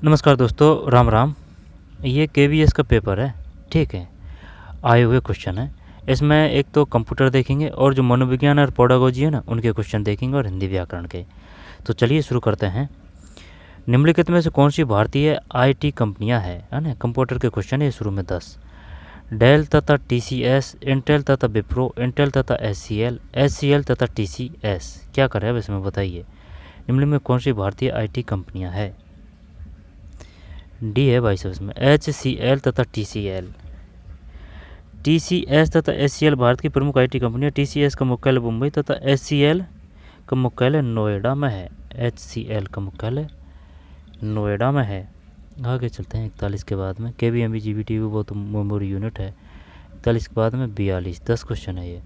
नमस्कार दोस्तों, राम राम। ये केवीएस का पेपर है, ठीक है। आए हुए क्वेश्चन है। इसमें एक तो कंप्यूटर देखेंगे और जो मनोविज्ञान और पेडागोजी है ना, उनके क्वेश्चन देखेंगे और हिंदी व्याकरण के। तो चलिए शुरू करते हैं। निम्नलिखित में से कौन सी भारतीय आईटी कंपनियां है ना। कंप्यूटर के क्वेश्चन है शुरू में 10। डेल तथा टीसीएस, इंटेल तथा विप्रो, इंटेल तथा एचसीएल, एचसीएल तथा टीसीएस। क्या करें अब इसमें बताइए। निम्नलिखित में कौन सी भारतीय आईटी कंपनियां है। डी है भाई साहब इसमें, एचसीएल तथा टीसीएल। टीसीएस तथा एचसीएल भारत की प्रमुख आईटी कंपनी है। टीसीएस का मुख्यालय मुंबई तथा एचसीएल का मुख्यालय नोएडा में है। एचसीएल का मुख्यालय नोएडा में है। आगे चलते हैं 41 के बाद में। केबीएमबी जीबीटी वो तो मेमोरी यूनिट है। 41 के बाद में 42, 10 क्वेश्चन है ये।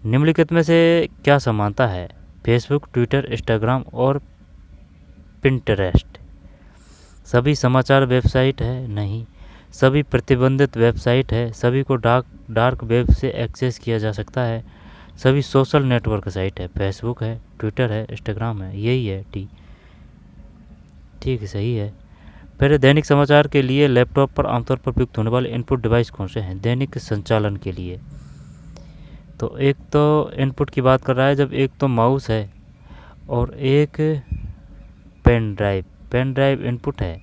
निम्नलिखित में से क्या समानता है। फेसबुक, ट्विटर, इंस्टाग्राम और पिंटरेस्ट। सभी समाचार वेबसाइट है, नहीं। सभी प्रतिबंधित वेबसाइट है, सभी को डार्क वेब से एक्सेस किया जा सकता है। सभी सोशल नेटवर्क साइट है, फेसबुक है, ट्विटर है, इंस्टाग्राम है, यही है टी। ठीक है, सही है। फिर दैनिक समाचार के लिए लैपटॉप पर आमतौर पर उपयुक्त होने वाले इनपुट डिवाइस कौन से हैं। दैनिक संचालन के लिए तो एक तो इनपुट की बात कर रहा है जब एक तो माउस है और एक pen drive. Pen drive input है।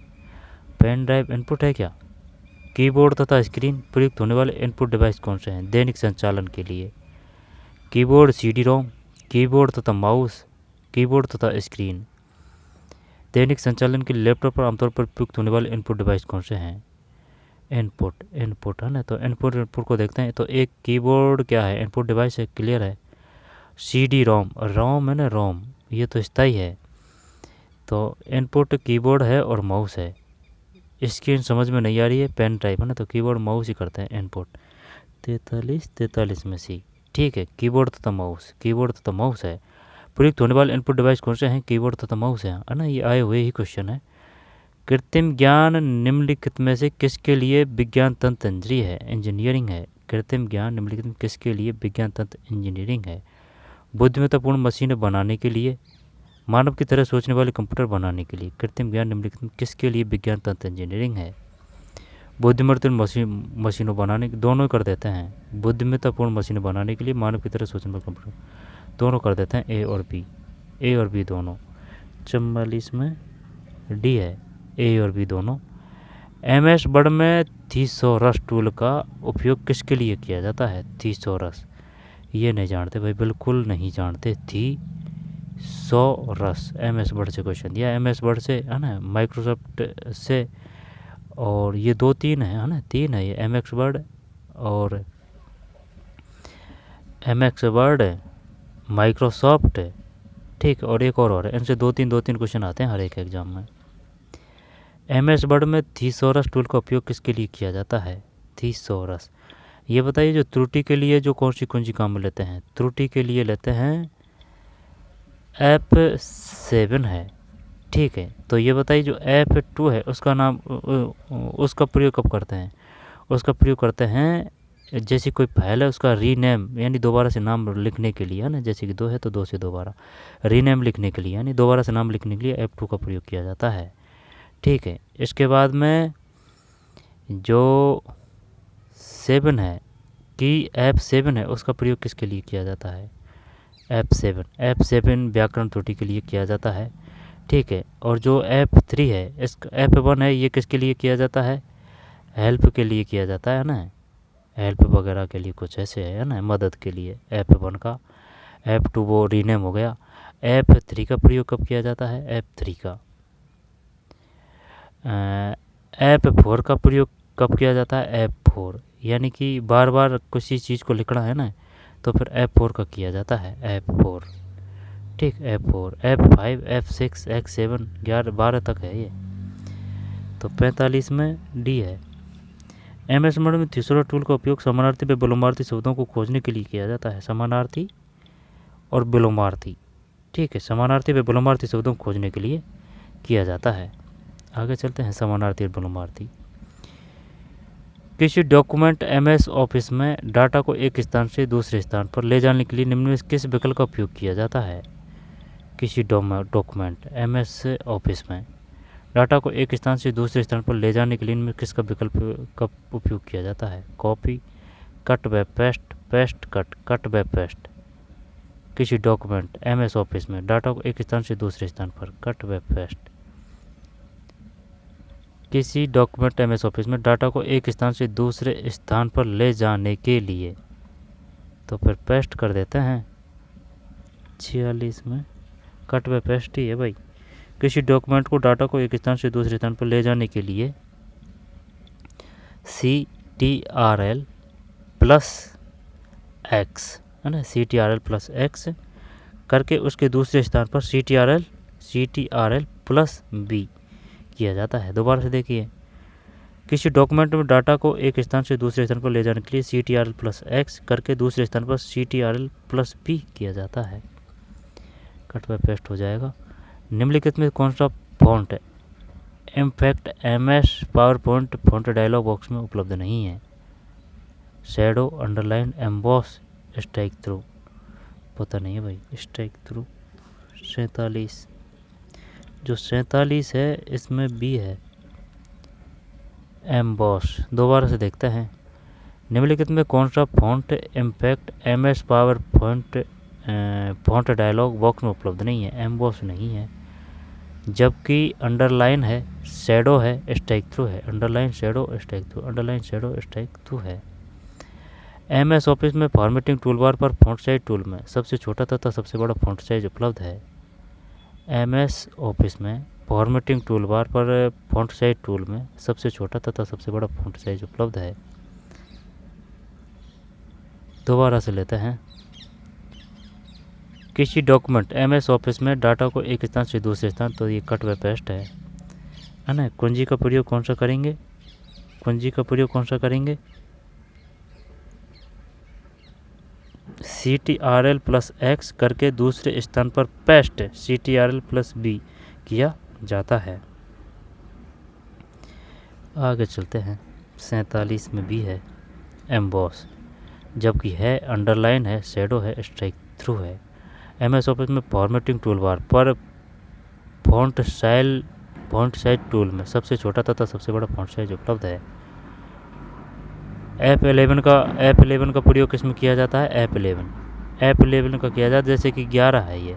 पेन ड्राइव इनपुट है क्या। कीबोर्ड तथा स्क्रीन प्रयुक्त होने वाले इनपुट डिवाइस कौन से हैं दैनिक संचालन के लिए। कीबोर्ड, सीडी रोम, कीबोर्ड तथा माउस, कीबोर्ड तथा स्क्रीन। दैनिक संचालन के लिए लैपटॉप पर आमतौर पर उपयुक्त होने वाले इनपुट डिवाइस कौन से हैं। इनपुट है ना। तो इनपुट को देखते हैं। तो एक कीबोर्ड क्या है, इनपुट डिवाइस है, क्लियर है। सीडी रोम, रोम है ना, रोम, ये तो स्थायी है। तो इनपुट कीबोर्ड है और माउस है। स्क्रीन समझ में नहीं आ रही है, पेन ड्राइव है ना, तो कीबोर्ड माउस ही करते हैं इनपुट। 43 में सी, ठीक है। कीबोर्ड तथा माउस, कीबोर्ड तथा माउस है। प्रयुक्त होने वाले इनपुट डिवाइस कौन से हैं, कीबोर्ड तथा माउस है ना। ये आए हुए ही क्वेश्चन है। कृत्रिम ज्ञान निम्नलिखित में से किसके लिए विज्ञान तंत्र है, इंजीनियरिंग है। कृत्रिम ज्ञान निम्नलिखित में किसके लिए विज्ञान तंत्र इंजीनियरिंग है। बुद्धिमत्तापूर्ण मशीनें बनाने के लिए, मानव की तरह सोचने वाले कंप्यूटर बनाने के लिए। कृत्रिम ज्ञान निम्नलिखित में किसके लिए विज्ञान तंत्र इंजीनियरिंग है। बुद्धिमत्तापूर्ण मशीनों बनाने, दोनों कर देते हैं। बुद्धिमत्तापूर्ण मशीनें बनाने के लिए, मानव की तरह सोचने वाले कंप्यूटर, दोनों कर देते हैं। ए और बी, ए और बी दोनों। 44 में डी है, ए और बी दोनों। एमएस वर्ड में थीसॉरस टूल का उपयोग किसके लिए किया जाता है। थीसॉरस, ये नहीं जानते भाई, बिल्कुल नहीं जानते। थीसॉरस एमएस वर्ड से क्वेश्चन दिया, एमएस वर्ड से है ना, माइक्रोसॉफ्ट से। और ये 2-3 है ना, 3 है ये, एमएक्स वर्ड और एमएक्स वर्ड, माइक्रोसॉफ्ट, ठीक। और एक और है, इनसे 2-3 क्वेश्चन आते हैं हर एक एग्जाम में। एमएस वर्ड में थीसॉरस टूल का उपयोग किसके लिए किया जाता है। थीसॉरस, ये बताइए जो त्रुटि के लिए जो कौन सी काम में लेते हैं। त्रुटि के लिए लेते हैं F7 है, ठीक है। तो ये बताइए जो F2 है उसका नाम, उसका प्रयोग कब करते हैं। उसका प्रयोग करते हैं जैसे कोई फाइल है उसका रीनेम, यानी दोबारा से नाम लिखने के लिए है ना। जैसे कि 2 है तो 2 से दोबारा रीनेम लिखने के लिए, यानी दोबारा से नाम लिखने के लिए F2 का प्रयोग किया जाता है, ठीक है। इसके बाद में जो 7 है कि F7 है उसका प्रयोग किसके लिए किया जाता है। F7 व्याकरण त्रुटि के लिए किया जाता है, ठीक है। और जो F3 है, इसका F1 है, ये किसके लिए किया जाता है। हेल्प के लिए किया जाता है ना, हेल्प वगैरह के लिए कुछ ऐसे है ना, मदद के लिए F1 का। F2 वो रीनेम हो गया। F3 का प्रयोग कब किया जाता है। F3 का। F4 का प्रयोग कब किया जाता है। F4 यानी कि बार बार किसी चीज़ को लिखना है ना, तो फिर F4 का किया जाता है, F4, ठीक। F4, F5, F6, X7, 11-12 तक है ये। तो 45 में डी है। एमएस वर्ड में थीसॉरस टूल का उपयोग समानार्थी व विलोमार्थी शब्दों को खोजने के लिए किया जाता है। समानार्थी और विलोमार्थी, ठीक है। समानार्थी व विलोमार्थी शब्दों को खोजने के लिए किया जाता है। आगे चलते हैं, समानार्थी और विलोमार्थी। किसी डॉक्यूमेंट एमएस ऑफिस में डाटा को एक स्थान से दूसरे स्थान पर ले जाने के लिए निम्न में किस विकल्प का उपयोग किया जाता है। किसी डॉक्यूमेंट एमएस ऑफिस में डाटा को एक स्थान से दूसरे स्थान पर ले जाने के लिए इनमें किसका विकल्प का उपयोग किया जाता है? कॉपी, कट व पेस्ट, पेस्ट कट, कट व पेस्ट। किसी डॉक्यूमेंट MS ऑफिस में डाटा को एक स्थान से दूसरे स्थान पर, कट व पेस्ट। किसी डॉक्यूमेंट MS ऑफिस में डाटा को एक स्थान से दूसरे स्थान पर ले जाने के लिए, तो फिर पेस्ट कर देते हैं 46 में, कट व पेस्ट ही है भाई। किसी डॉक्यूमेंट को डाटा को एक स्थान से दूसरे स्थान पर ले जाने के लिए CTRL प्लस X है ना, CTRL प्लस X करके उसके दूसरे स्थान पर CTRL प्लस B किया जाता है। दोबारा से देखिए, किसी डॉक्यूमेंट में डाटा को एक स्थान से दूसरे स्थान पर ले जाने के लिए CTRL प्लस X करके दूसरे स्थान पर CTRL प्लस B किया जाता है। कट व पेस्ट हो जाएगा। निम्नलिखित में कौन सा फॉन्ट है impact MS PowerPoint font dialog box में उपलब्ध नहीं है? Shadow, underline, emboss, strike through. पता नहीं है भाई, स्ट्राइक थ्रू। 47, जो 47 है इसमें B है, एम्बॉस। दोबारा से देखते हैं, निम्नलिखित में कौन सा font impact MS PowerPoint font dialog box में उपलब्ध नहीं है? एम्बॉस नहीं है, जबकि अंडरलाइन है, शैडो है, स्ट्राइक थ्रू है। Underline, shadow, strike through, underline, shadow, strike through है। MS ऑफिस में फॉर्मेटिंग टूलबार पर फॉन्ट साइज टूल में सबसे छोटा तथा सबसे बड़ा फॉन्ट साइज उपलब्ध है? MS ऑफिस में फॉर्मेटिंग टूलबार पर फॉन्ट साइज टूल में सबसे छोटा तथा सबसे बड़ा फॉन्ट साइज उपलब्ध है। दोबारा से लेते हैं, किसी डॉक्यूमेंट MS ऑफिस में डाटा को एक स्थान से दूसरे स्थान, तो ये कट व पेस्ट है ना। कुंजी का प्रयोग कौन सा करेंगे? कुंजी का प्रयोग कौन सा करेंगे? CTRL प्लस X करके दूसरे स्थान पर पेस्ट CTRL प्लस B किया जाता है। आगे चलते हैं, 47 में भी है एम्बॉस, जबकि है अंडरलाइन है, शैडो है, स्ट्राइक थ्रू है। MS ऑफिस में फॉर्मेटिंग टूलबार पर फॉन्ट साइज टूल में सबसे छोटा तथा सबसे बड़ा फॉन्ट साइज उपलब्ध है। F11 का प्रयोग किस में किया जाता है? F11 का किया जाता है, जैसे कि 11 है ये,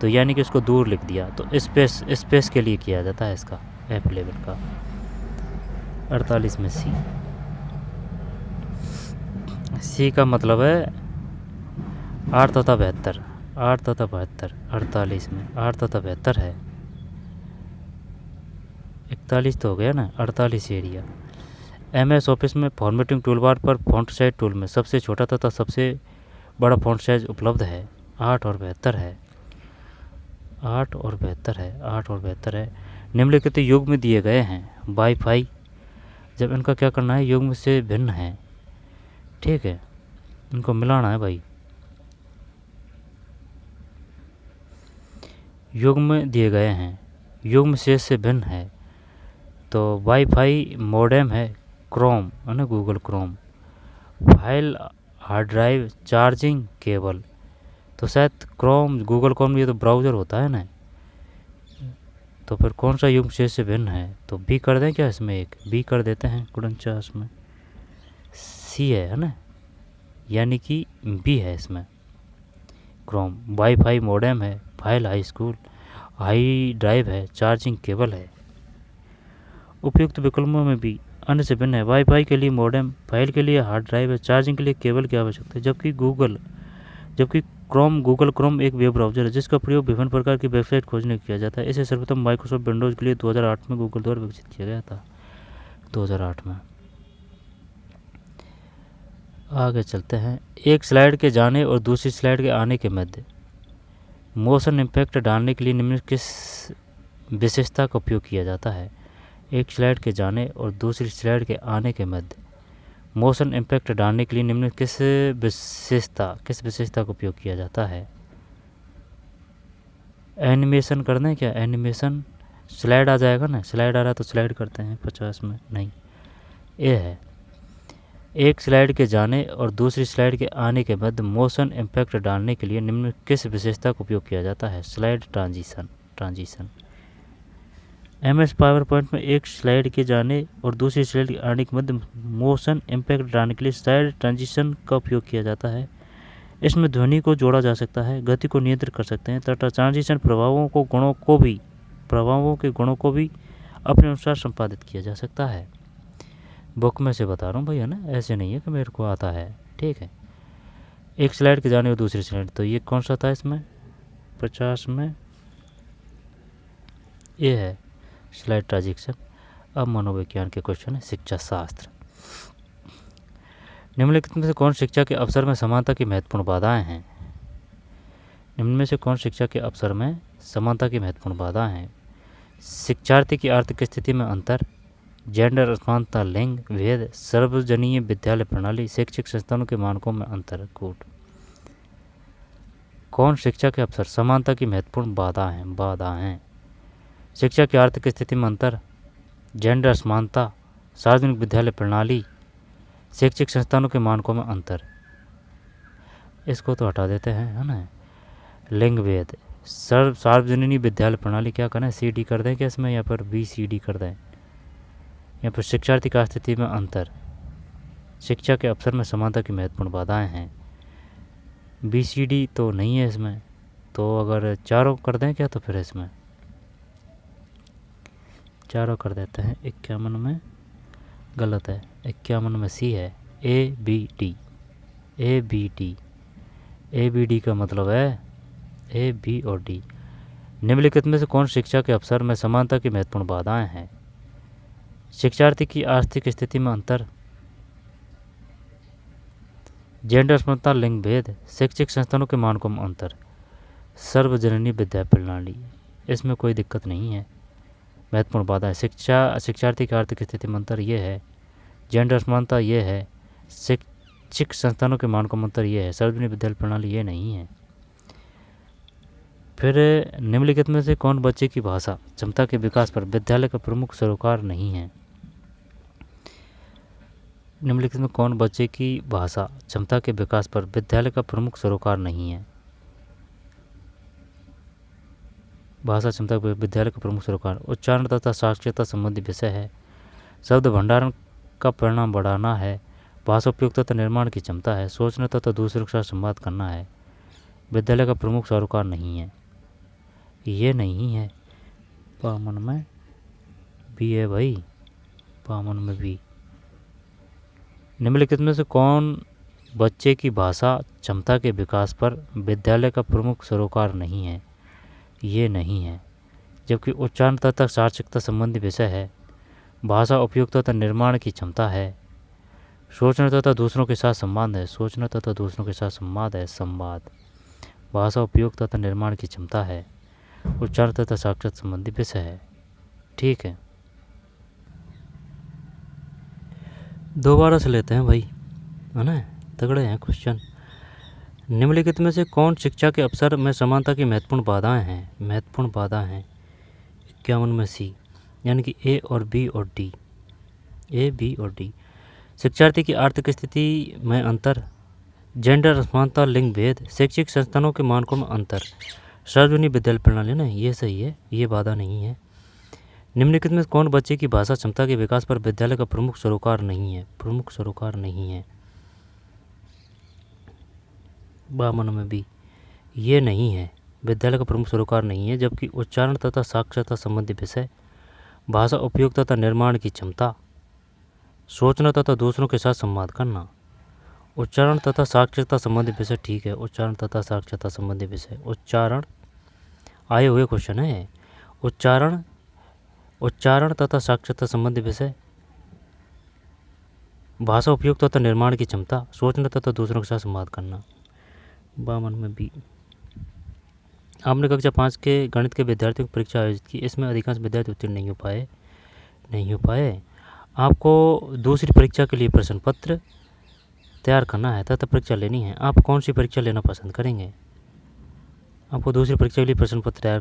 तो यानी कि इसको दूर लिख दिया, तो स्पेस के लिए किया जाता है इसका, F11 का। 48 में C का मतलब है 8 तथा 72, 8 तथा 72। 48 में 8 तथा 72 है, 41 तो हो गया ना, 48 एरिया। MS ऑफिस में फॉर्मेटिंग टूलबार पर फॉन्ट साइज टूल में सबसे छोटा तथा सबसे बड़ा फॉन्ट साइज उपलब्ध है? 8 और 72 है, 8 और 72 है, 8 और 72 है। निम्नलिखित युग में दिए गए हैं वाईफाई, जब इनका क्या करना है, युग्म से भिन्न है, ठीक है, इनको मिलाना है भाई। युग्म दिए गए हैं, युग्म शेष से भिन्न है, तो वाईफाई मॉडेम है, क्रोम है ना, Google Chrome. File, hard drive, charging cable, तो शायद क्रोम, गूगल क्रोम ये तो ब्राउज़र होता है ना, तो फिर कौन सा युग्म शेष से भिन्न है? तो B कर दें क्या इसमें, एक B कर देते हैं 49 में। C है ना, यानी कि B है इसमें, क्रोम। वाईफाई मॉडेम है, फाइल हाई ड्राइव है, चार्जिंग केबल है। उपयुक्त विकल्पों में भी अन्य से भिन्न है। वाईफाई के लिए मॉडेम, फाइल के लिए हार्ड ड्राइव है, चार्जिंग के लिए केबल की आवश्यकता है। जबकि गूगल क्रोम एक वेब ब्राउज़र है जिसका प्रयोग विभिन्न प्रकार की वेबसाइट खोजने किया जाता है। इसे सर्वप्रथम माइक्रोसॉफ्ट विंडोज़ के लिए 2008 में गूगल द्वारा विकसित किया गया था, 2008 में। आगे चलते हैं, एक स्लाइड के जाने और दूसरी स्लाइड के आने के मध्य मोशन इम्पैक्ट डालने के लिए निम्न किस विशेषता का उपयोग किया जाता है? एक स्लाइड के जाने और दूसरी स्लाइड के आने के मध्य मोशन इम्पैक्ट डालने के लिए निम्न किस विशेषता का उपयोग किया जाता है? एनिमेशन कर दें क्या? एनिमेशन स्लाइड आ जाएगा ना, स्लाइड आ रहा है तो स्लाइड करते हैं 50 में, नहीं, ये है। एक स्लाइड के जाने और दूसरी स्लाइड के आने के मध्य मोशन इम्पैक्ट डालने के लिए निम्न किस विशेषता का उपयोग किया जाता है? Slide transition. MS power point में एक स्लाइड के जाने और दूसरी स्लाइड के आने के मध्य मोशन इम्पैक्ट डालने के लिए स्लाइड ट्रांजिशन का उपयोग किया जाता है। इसमें ध्वनि को जोड़ा जा सकता है, गति को नियंत्रित कर सकते हैं तथा ट्रांजिशन प्रभावों के गुणों को भी अपने अनुसार संपादित किया जा सकता है। बुक में से बता रहा हूँ भैया ना, ऐसे नहीं है कि मेरे को आता है। ठीक है, एक स्लाइड के जाने और दूसरी स्लाइड, तो ये कौन सा था इसमें 50 में, ये है स्लाइड ट्रांजिशन। अब मनोविज्ञान के क्वेश्चन है, शिक्षा शास्त्र। निम्नलिखित में से कौन शिक्षा के अवसर में समानता की महत्वपूर्ण बाधाएं हैं? निम्न में से कौन शिक्षा के अवसर में समानता की महत्वपूर्ण बाधाएं हैं? शिक्षार्थी की आर्थिक स्थिति में अंतर, जेंडर असमानता, लिंग भेद, सर्वजनीय विद्यालय प्रणाली, शैक्षिक संस्थानों के मानकों में अंतर। कूट। कौन शिक्षा के अवसर समानता की महत्वपूर्ण बाधा हैं? शिक्षा की आर्थिक स्थिति में अंतर, जेंडर असमानता, सार्वजनिक विद्यालय प्रणाली, शैक्षिक संस्थानों के मानकों में अंतर। इसको तो हटा देते हैं, है ना। लिंग भेद, सार्वजनिक विद्यालय प्रणाली क्या करें, CD कर दें क्या इसमें, या फिर BCD कर दें? यहाँ पर शिक्षार्थी का स्थिति में अंतर, शिक्षा के अवसर में समानता की महत्वपूर्ण बाधाएं हैं, BCD तो नहीं है इसमें, तो अगर चारों कर दें क्या, तो फिर इसमें चारों कर देते हैं। 51 में गलत है, 51 में C है, ABD। ABD का मतलब है A, B और D। निम्नलिखित में से कौन शिक्षा के अवसर में समानता की महत्वपूर्ण बाधाएं हैं? शिक्षार्थी की आर्थिक स्थिति में अंतर, जेंडर असमानता, लिंग भेद, शैक्षिक संस्थानों के मानकों में अंतर, सर्वजनीन विद्यालय प्रणाली। इसमें कोई दिक्कत नहीं है। महत्वपूर्ण बाधा है शिक्षार्थी की आर्थिक स्थिति में अंतर, ये है, जेंडर असमानता ये है, शैक्षिक संस्थानों के मानकों में अंतर ये है, सार्वजनिक विद्यालय प्रणाली ये नहीं है। फिर निम्नलिखित में से कौन बच्चे की भाषा क्षमता के विकास पर विद्यालय का प्रमुख सरोकार नहीं है? निम्नलिखित में कौन बच्चे की भाषा क्षमता के विकास पर विद्यालय का प्रमुख सरोकार नहीं है? भाषा क्षमता के विद्यालय का प्रमुख सरोकार उच्चारण तथा साक्षरता संबंधी विषय है, शब्द भंडारण का परिणाम बढ़ाना है, भाषा उपयोग तथा निर्माण की क्षमता है, सोचना तथा दूसरों के साथ संवाद करना है। विद्यालय का प्रमुख सरोकार नहीं है, ये नहीं है। 52 में B है भाई, 52 में B। निम्नलिखित में से कौन बच्चे की भाषा क्षमता के विकास पर विद्यालय का प्रमुख सरोकार नहीं है? ये नहीं है। जबकि उच्चारण तथा साक्षरता संबंधी विषय है, भाषा उपयोग तथा निर्माण की क्षमता है, सोचना तथा दूसरों के साथ संवाद है, सोचना तथा दूसरों के साथ संवाद है, संवाद, भाषा उपयोग तथा निर्माण की क्षमता है, उच्चारण तथा साक्षरता संबंधी विषय है। ठीक है, दोबारा से लेते हैं भाई, है ना, तगड़े हैं क्वेश्चन। निम्नलिखित में से कौन शिक्षा के अवसर में समानता की महत्वपूर्ण बाधाएं हैं? महत्वपूर्ण बाधा हैं 51 में C, यानी कि A और B और D। A, B और D। शिक्षार्थी की आर्थिक स्थिति में अंतर, जेंडर असमानता, लिंग भेद, शैक्षिक संस्थानों के मानकों में अंतर, सार्वजनिक विद्यालय प्रणाली ना, ये सही है, ये बाधा नहीं है। निम्नलिखित में कौन बच्चे की भाषा क्षमता के विकास पर विद्यालय का प्रमुख सरोकार नहीं है? प्रमुख सरोकार नहीं है 52 में भी, ये नहीं है, विद्यालय का प्रमुख सरोकार नहीं है। जबकि उच्चारण तथा साक्षरता संबंधी विषय, भाषा उपयोग तथा निर्माण की क्षमता, सोचना तथा दूसरों के साथ संवाद करना, उच्चारण तथा साक्षरता संबंधी विषय, ठीक है, उच्चारण तथा साक्षरता संबंधी विषय, उच्चारण आए हुए क्वेश्चन है, उच्चारण तथा साक्षरता संबंधी विषय, भाषा उपयोग तथा निर्माण की क्षमता, सोचना तथा दूसरों के साथ संवाद करना। 52 में B। आपने कक्षा 5 के गणित के विद्यार्थियों की परीक्षा आयोजित की, इसमें अधिकांश विद्यार्थी उत्तीर्ण नहीं हो पाए। आपको दूसरी परीक्षा के लिए प्रश्न पत्र तैयार करना है तथा परीक्षा लेनी है। आप कौन सी परीक्षा लेना पसंद करेंगे? आपको दूसरी परीक्षा के लिए प्रश्न पत्र तैयार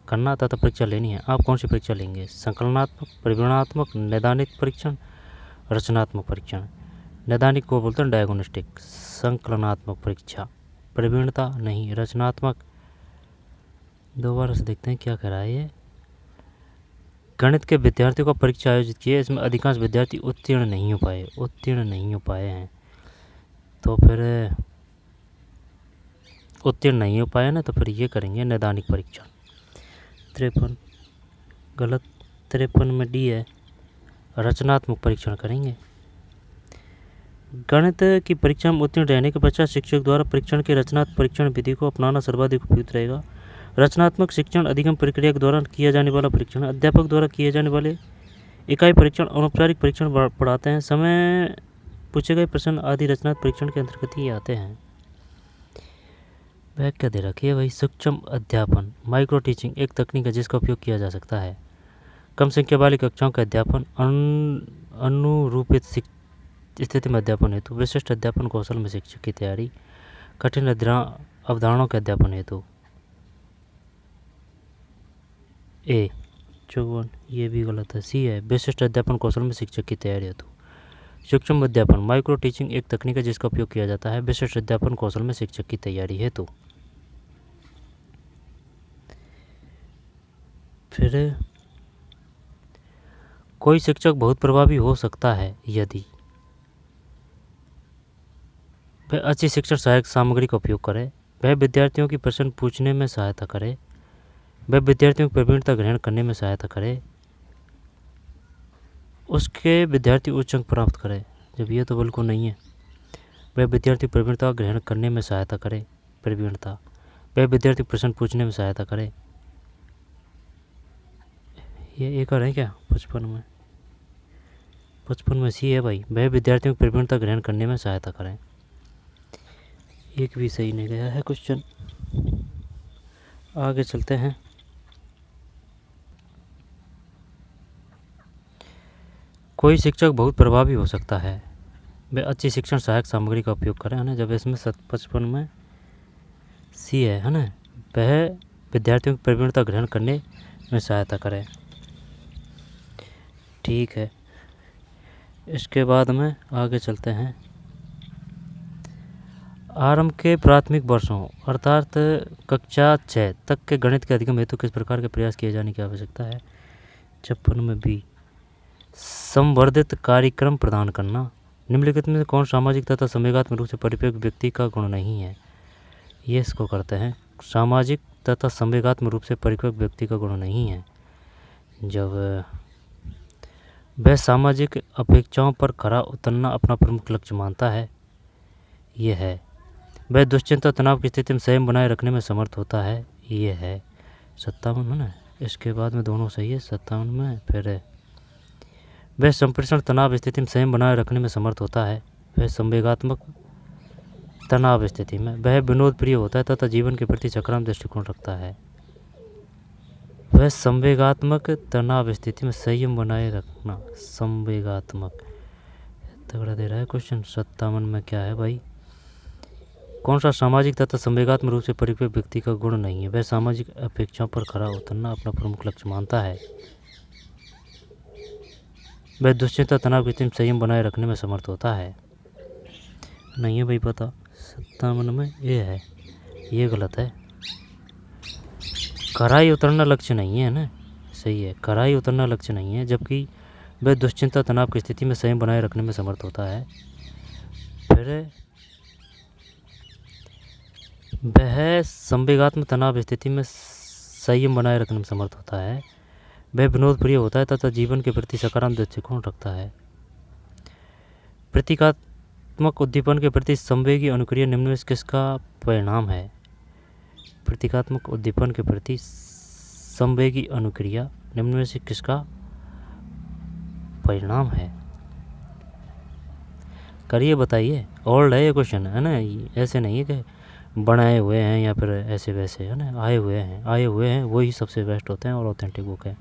करना तथा परीक्षा लेनी है। आप कौन सी परीक्षा लेंगे? संकलनात्मक, परिगणनात्मक, नैदानिक परीक्षण, रचनात्मक परीक्षण। नैदानिक को बोलते हैं डायग्नोस्टिक। संकलनात्मक परीक्षा, प्रवीणता नहीं, रचनात्मक। दोबारा से देखते हैं क्या कह रहा है ये। गणित के विद्यार्थियों का परीक्षा आयोजित की है, इसमें अधिकांश विद्यार्थी उत्तीर्ण नहीं हो पाए हैं। तो फिर उत्तीर्ण नहीं हो पाए ना, तो फिर ये करेंगे नैदानिक परीक्षण। 53 गलत, 53 में डी है, रचनात्मक परीक्षण करेंगे। गणित की परीक्षा में उत्तीर्ण रहने के पश्चात शिक्षक द्वारा परीक्षण के रचनात्मक परीक्षण विधि को अपनाना सर्वाधिक उपयुक्त रहेगा। रचनात्मक शिक्षण अधिगम प्रक्रिया के दौरान किया जाने वाला परीक्षण, अध्यापक द्वारा किए जाने वाले इकाई परीक्षण, अनौपचारिक परीक्षण पढ़ाते हैं। समय पूछे गए प्रश्न आदि रचनात्मक परीक्षण के अंतर्गत ही आते हैं। व्याख्या दे रखी है भाई। सूक्ष्म अध्यापन, माइक्रो टीचिंग एक तकनीक है जिसका उपयोग किया जा सकता है कम संख्या वाली कक्षाओं के अध्यापन, अनुरूपित स्थिति में अध्यापन हेतु, विशिष्ट अध्यापन कौशल में शिक्षक की तैयारी, कठिन अवधारणाओं के अध्यापन हेतु। ए 54 ये भी गलत है। सी है, विशिष्ट अध्यापन कौशल में शिक्षक की तैयारी हेतु। सूक्ष्म अध्यापन, माइक्रो टीचिंग एक तकनीक है जिसका उपयोग किया जाता है विशिष्ट अध्यापन कौशल में शिक्षक की तैयारी हेतु। फिर कोई शिक्षक बहुत प्रभावी हो सकता है यदि वह अच्छी शिक्षण सहायक सामग्री का उपयोग करे, वह विद्यार्थियों की प्रश्न पूछने में सहायता करे, वह विद्यार्थियों की प्रवीणता ग्रहण करने में सहायता करे, उसके विद्यार्थी उच्च अंक प्राप्त करे। जब ये तो बिल्कुल नहीं है। वह विद्यार्थी प्रवीणता ग्रहण करने में सहायता करे, प्रवीणता, वह विद्यार्थी प्रश्न पूछने में सहायता करे। ये एक और है क्या 55 में? 55 में सी है भाई, वह विद्यार्थियों की प्रवीणता ग्रहण करने में सहायता करें। एक भी सही नहीं गया है क्वेश्चन। आगे चलते हैं। कोई शिक्षक बहुत प्रभावी हो सकता है, वह अच्छी शिक्षण सहायक सामग्री का उपयोग करें, है ना। जब इसमें 55 में सी है ना, वह विद्यार्थियों की प्रवीणता ग्रहण करने में सहायता करें। ठीक है, इसके बाद में आगे चलते हैं। आरंभ के प्राथमिक वर्षों अर्थात कक्षा 6 तक के गणित के अधिगम हेतु किस प्रकार के प्रयास किए जाने की आवश्यकता है? 56 में बी, संवर्धित कार्यक्रम प्रदान करना। निम्नलिखित में से कौन सामाजिक तथा संवेगात्मक रूप से परिपक्व व्यक्ति का गुण नहीं है? ये इसको करते हैं। सामाजिक तथा संवेगात्मक रूप से परिपक्व व्यक्ति का गुण नहीं है जब वह सामाजिक अपेक्षाओं पर खरा उतरना अपना प्रमुख लक्ष्य मानता है। ये है। वह दुश्चिंता तनाव की स्थिति में संयम बनाए रखने में समर्थ होता है। ये है 57 में ना। इसके बाद में दोनों सही है 57 में। फिर वह संप्रेषण तनाव स्थिति में संयम बनाए रखने में समर्थ होता है। वह संवेगात्मक तनाव स्थिति में वह विनोद प्रिय होता है तथा जीवन के प्रति सकारात्मक दृष्टिकोण रखता है। वह संवेगात्मक तनाव स्थिति में संयम बनाए रखना, संवेगात्मक तगड़ा दे रहा है क्वेश्चन। 57 में क्या है भाई? कौन सा सामाजिक तथा संवेगात्मक रूप से परिपक्व व्यक्ति का गुण नहीं है? वह सामाजिक अपेक्षाओं पर खरा उतरना अपना प्रमुख लक्ष्य मानता है। वह दुश्चिंता तनाव की स्थिति में संयम बनाए रखने में समर्थ होता है। नहीं है भाई पता। 57 में ये है, ये गलत है। खराई उतरना लक्ष्य नहीं है ना। सही है, खराई उतरना लक्ष्य नहीं है, जबकि वह दुश्चिंता तनाव की स्थिति में संयम बनाए रखने में समर्थ होता है। फिर वह संवेगात्मक तनाव स्थिति में संयम बनाए रखने में समर्थ होता है। वह विनोद प्रिय होता है तथा जीवन के प्रति सकारात्मक दृष्टिकोण रखता है। प्रतीकात्मक उद्दीपन के प्रति संवेगी अनुक्रिया निम्न में से किसका परिणाम है? प्रतीकात्मक उद्दीपन के प्रति संवेगी अनुक्रिया निम्न में से किसका परिणाम है? करिए, बताइए। ओल्ड है ये क्वेश्चन, है ना। ऐसे नहीं है कि बनाए हुए हैं या फिर ऐसे वैसे, है ना। आए हुए हैं वही सबसे बेस्ट होते हैं और ऑथेंटिक बुक है।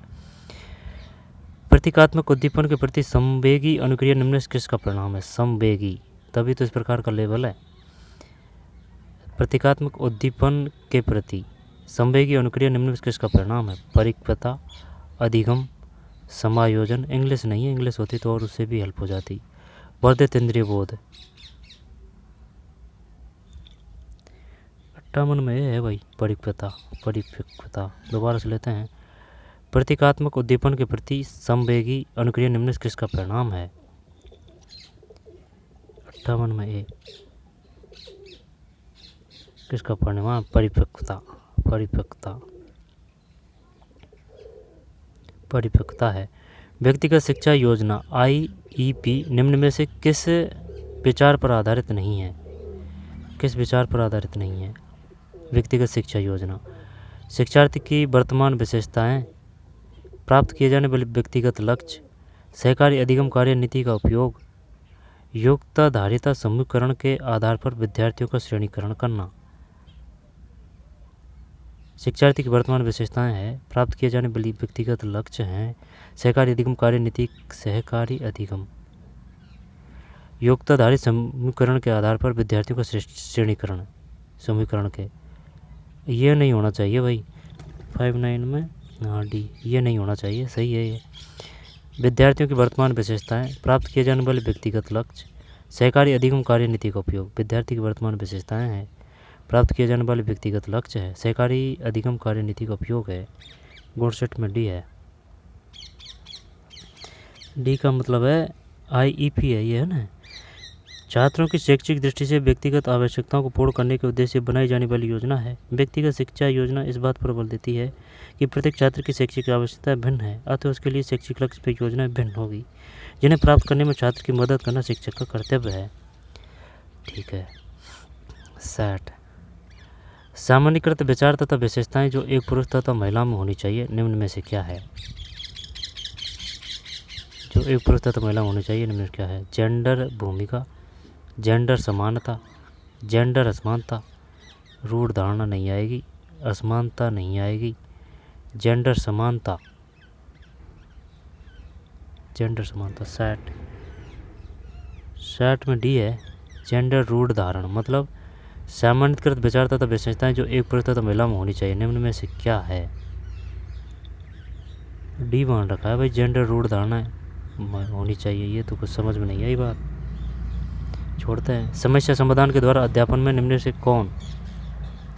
प्रतीकात्मक उद्दीपन के प्रति संवेगी अनुक्रिया निम्न में से किसका परिणाम है? संवेगी, तभी तो इस प्रकार का लेबल है। प्रतीकात्मक उद्दीपन के प्रति संवेगी अनुक्रिया निम्न में से किसका परिणाम है? परिपक्वता, अधिगम, समायोजन। इंग्लिश नहीं है, इंग्लिश होती तो और उससे भी हेल्प हो जाती। वर्धित इंद्रिय बोध। 58 में है भाई परिपक्वता। दोबारा से लेते हैं। प्रतीकात्मक उद्दीपन के प्रति समवेगी अनुक्रिया निम्न से किसका परिणाम है? 58 में ए किसका परिणाम? परिपक्वता है। व्यक्तिगत शिक्षा योजना IEP निम्न में से किस विचार पर आधारित नहीं है? किस विचार पर आधारित नहीं है? व्यक्तिगत शिक्षा योजना शिक्षार्थी की वर्तमान विशेषताएं, प्राप्त किए जाने वाले व्यक्तिगत लक्ष्य, सहकारी अधिगम कार्य नीति का उपयोग, योग्यताधारिता समूहीकरण के आधार पर विद्यार्थियों का श्रेणीकरण करना। शिक्षार्थी की वर्तमान विशेषताएं हैं, प्राप्त किए जाने वाली व्यक्तिगत लक्ष्य हैं, सहकारी अधिगम कार्य नीति, सहकारी अधिगम, योग्यताधारित समूहीकरण के आधार पर विद्यार्थियों का श्रेणीकरण, समूहीकरण के। ये नहीं होना चाहिए भाई 59 में, हाँ डी, ये नहीं होना चाहिए, सही है ये। विद्यार्थियों की वर्तमान विशेषताएं, प्राप्त किए जाने वाले व्यक्तिगत लक्ष्य, सहकारी अधिगम कार्य नीति का उपयोग। विद्यार्थी की वर्तमान विशेषताएं हैं, प्राप्त किए जाने वाले व्यक्तिगत लक्ष्य है, सहकारी अधिगम कार्य नीति का उपयोग है। गुण सेट में डी है। डी का मतलब है IEP है, ये है ना। छात्रों की शैक्षिक दृष्टि से व्यक्तिगत आवश्यकताओं को पूर्ण करने के उद्देश्य से बनाई जाने वाली योजना है। व्यक्तिगत शिक्षा योजना इस बात पर बल देती है कि प्रत्येक छात्र की शैक्षिक आवश्यकताएं भिन्न है, अतः उसके लिए शैक्षिक लक्ष्य पर योजनाएं भिन्न होगी, जिन्हें प्राप्त करने में छात्र की मदद करना शिक्षक का कर्तव्य है। ठीक है। 60 सामान्यकृत विचार तथा विशेषताएं जो एक पुरुष तथा महिला में होनी चाहिए निम्न में से क्या है? जो एक पुरुष तथा महिला होनी चाहिए निम्न में क्या है? जेंडर भूमिका, जेंडर समानता, जेंडर असमानता, रूढ़ धारणा नहीं आएगी, असमानता नहीं आएगी, जेंडर समानता, जेंडर समानता। 60 में डी है, जेंडर रूढ़ धारण, मतलब सामान्यकृत विचार तथा विशेषताएं जो एक पुरुष तथा महिला में होनी चाहिए निम्न में से क्या है? डी मान रखा है भाई, जेंडर रूढ़ धारणा होनी चाहिए। ये तो कुछ समझ में नहीं आई बात, छोड़ते हैं। समस्या समाधान के द्वारा अध्यापन में निम्न से कौन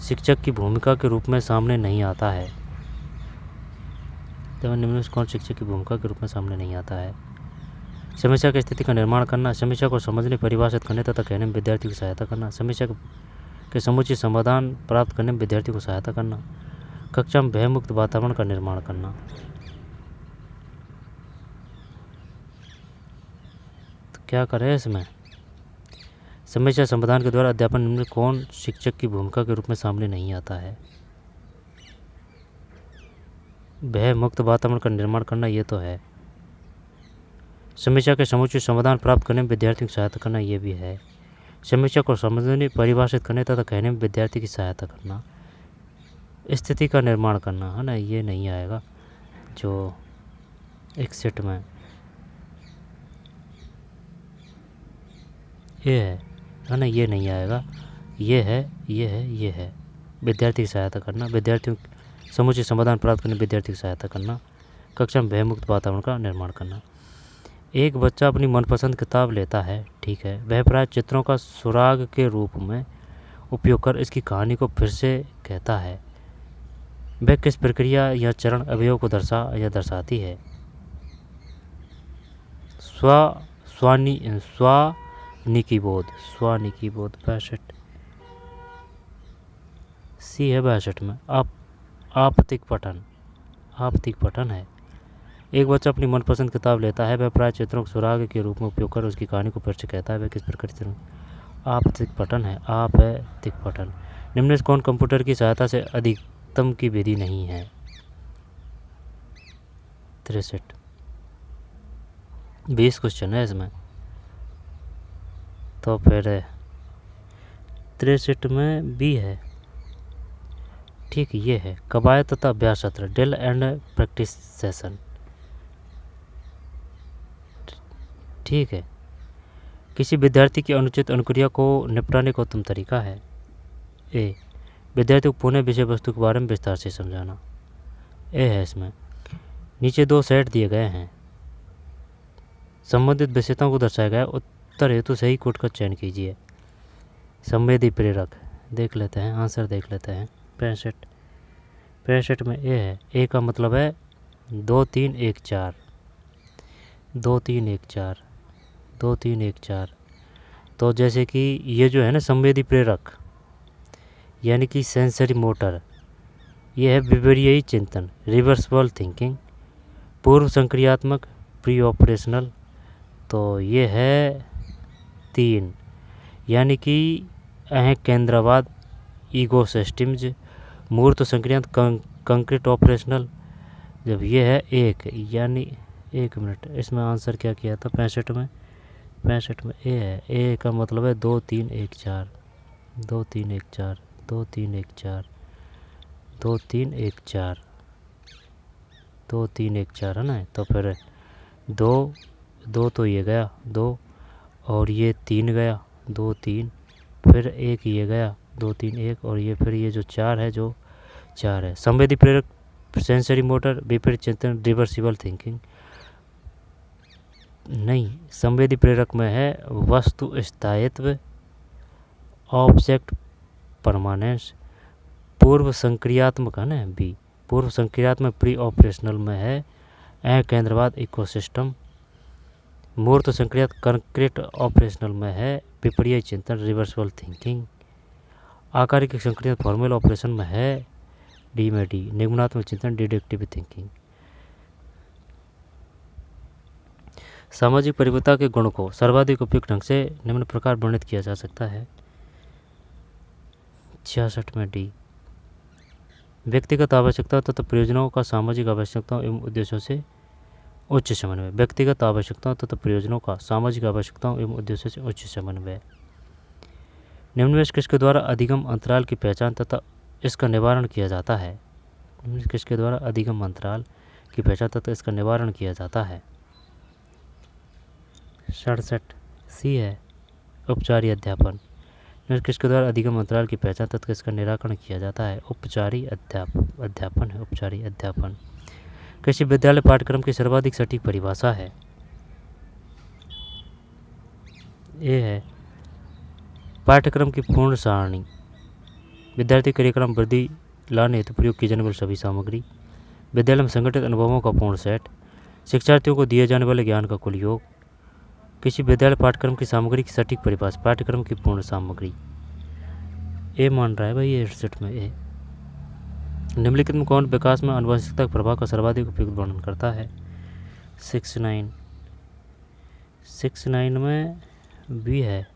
शिक्षक की भूमिका के रूप में सामने नहीं आता है? तो निम्न से कौन शिक्षक की भूमिका के रूप में सामने नहीं आता है? समस्या की स्थिति का निर्माण करना, समस्या को समझने, परिभाषित करने तथा कहने में विद्यार्थी को सहायता करना, समस्या के समुचित समाधान प्राप्त करने में विद्यार्थी को सहायता करना, कक्षा में भयमुक्त वातावरण का निर्माण करना। तो क्या करें इसमें? समस्या समाधान के द्वारा अध्यापन में कौन शिक्षक की भूमिका के रूप में सामने नहीं आता है? भय मुक्त वातावरण का निर्माण करना, ये तो है। समस्या के समुचित समाधान प्राप्त करने में विद्यार्थियों की सहायता करना, ये भी है। समस्या को समझने, परिभाषित करने तथा कहने में विद्यार्थी की सहायता करना, स्थिति का निर्माण करना, है ना, ये नहीं आएगा। जो 61 में ये है ना, ये नहीं आएगा। ये है, ये है, ये है। विद्यार्थी की सहायता करना, विद्यार्थियों समुचित समाधान प्राप्त करने विद्यार्थी की सहायता करना, कक्षा में भयमुक्त वातावरण का निर्माण करना। एक बच्चा अपनी मनपसंद किताब लेता है, ठीक है, वह प्राय चित्रों का सुराग के रूप में उपयोग कर इसकी कहानी को फिर से कहता है। वह किस प्रक्रिया या चरण अवयव को दर्शाती है? स्वनिकी बोध। 62 सी है 62 में। आपतिक पठन है। एक बच्चा अपनी मनपसंद किताब लेता है, वह प्राय चित्रों को सुराग के रूप में उपयोग कर उसकी कहानी को फिर से कहता है। वह किस प्रकार से? आपतिक पठन है। आपतिक पठन। निम्न से कौन कंप्यूटर की सहायता से अधिकतम की विधि नहीं है? 63 20 क्वेश्चन है इसमें, तो फिर 63 में बी है। ठीक, ये है कवायद तथा अभ्यास सत्र, ड्रिल एंड प्रैक्टिस सेशन। ठीक है। किसी विद्यार्थी की अनुचित अनुक्रिया को निपटाने का उत्तम तरीका है? ए, विद्यार्थी को पुनः विषय वस्तु के बारे में विस्तार से समझाना। ए है इसमें। नीचे 2 सेट दिए गए हैं, संबंधित विशेषताओं को दर्शाया गया, उत्तर हेतु सही कोड का चयन कीजिए। संवेदी प्रेरक देख लेते हैं, आंसर देख लेते हैं। 65 में ए है। ए का मतलब है 2314 2314 2314। तो जैसे कि ये जो है ना संवेदी प्रेरक यानी कि सेंसरी मोटर, ये है विपर्ययी चिंतन रिवर्सिबल थिंकिंग, पूर्व संक्रियात्मक प्री ऑपरेशनल। तो ये है 3 यानी कि केंद्रावाद ईगो सिस्टम्स, मूर्त संक्रियात कंक्रीट ऑपरेशनल। जब ये है 1 यानी 1 मिनट, इसमें आंसर क्या किया था 65 में? 65 में ए है। ए का मतलब है 2314 2314 2314 2314 2314 है ना। तो फिर 2 तो ये गया 2 और ये 3 गया 2 3, फिर 1 ये गया 2 3 1 और ये फिर ये जो 4 है जो 4 है। संवेदी प्रेरक सेंसरी मोटर विपरीत चिंतन रिवर्सिबल थिंकिंग नहीं, संवेदी प्रेरक में है वस्तु स्थायित्व ऑब्जेक्ट परमानेंस, पूर्व संक्रियात्मक है ना बी, पूर्व संक्रियात्मक प्री ऑपरेशनल में है केंद्रवाद इकोसिस्टम, मूर्त संक्रियात कंक्रीट ऑपरेशनल में है विपर्ययी चिंतन रिवर्सिबल थिंकिंग, आकारिक संक्रियात फॉर्मल ऑपरेशन में है डी में डी निगमनात्मक चिंतन डिडक्टिव थिंकिंग। सामाजिक परिवर्तन के गुण को सर्वाधिक उपयुक्त ढंग से निम्न प्रकार वर्णित किया जा सकता है। 66 में डी व्यक्तिगत आवश्यकताओं तथा प्रयोजनों का सामाजिक आवश्यकताओं एवं उद्देश्यों से उच्च समन्वय। व्यक्तिगत आवश्यकताओं तथा प्रयोजनों का सामाजिक आवश्यकताओं एवं उद्देश्यों से उच्च समन्वय। निम्न में किसके द्वारा अधिगम अंतराल की पहचान तथा इसका निवारण किया जाता है? निम्न किसके द्वारा अधिगम अंतराल की पहचान तथा इसका निवारण किया जाता है? 67 सी है उपचारी अध्यापन। निम्न किसके द्वारा अधिगम अंतराल की पहचान तथा इसका निराकरण किया जाता है? उपचारी अध्यापन है उपचारी अध्यापन। कृषि विद्यालय पाठ्यक्रम की सर्वाधिक सटीक परिभाषा है? ये है पाठ्यक्रम की पूर्ण सारणी, विद्यार्थी कार्यक्रम वृद्धि लाने हेतु प्रयोग की जाने वाली सभी सामग्री, विद्यालय में संगठित अनुभवों का पूर्ण सेट, शिक्षार्थियों को दिए जाने वाले ज्ञान का कुल योग। किसी विद्यालय पाठ्यक्रम की सामग्री की सटीक परिभाषा पाठ्यक्रम की पूर्ण सामग्री। ए मान रहा है भाई ये 68 में ए। निम्नलिखित में कौन विकास में आनुवंशिकता के प्रभाव का सर्वाधिक उपयुक्त वर्णन करता है? 69 में बी है।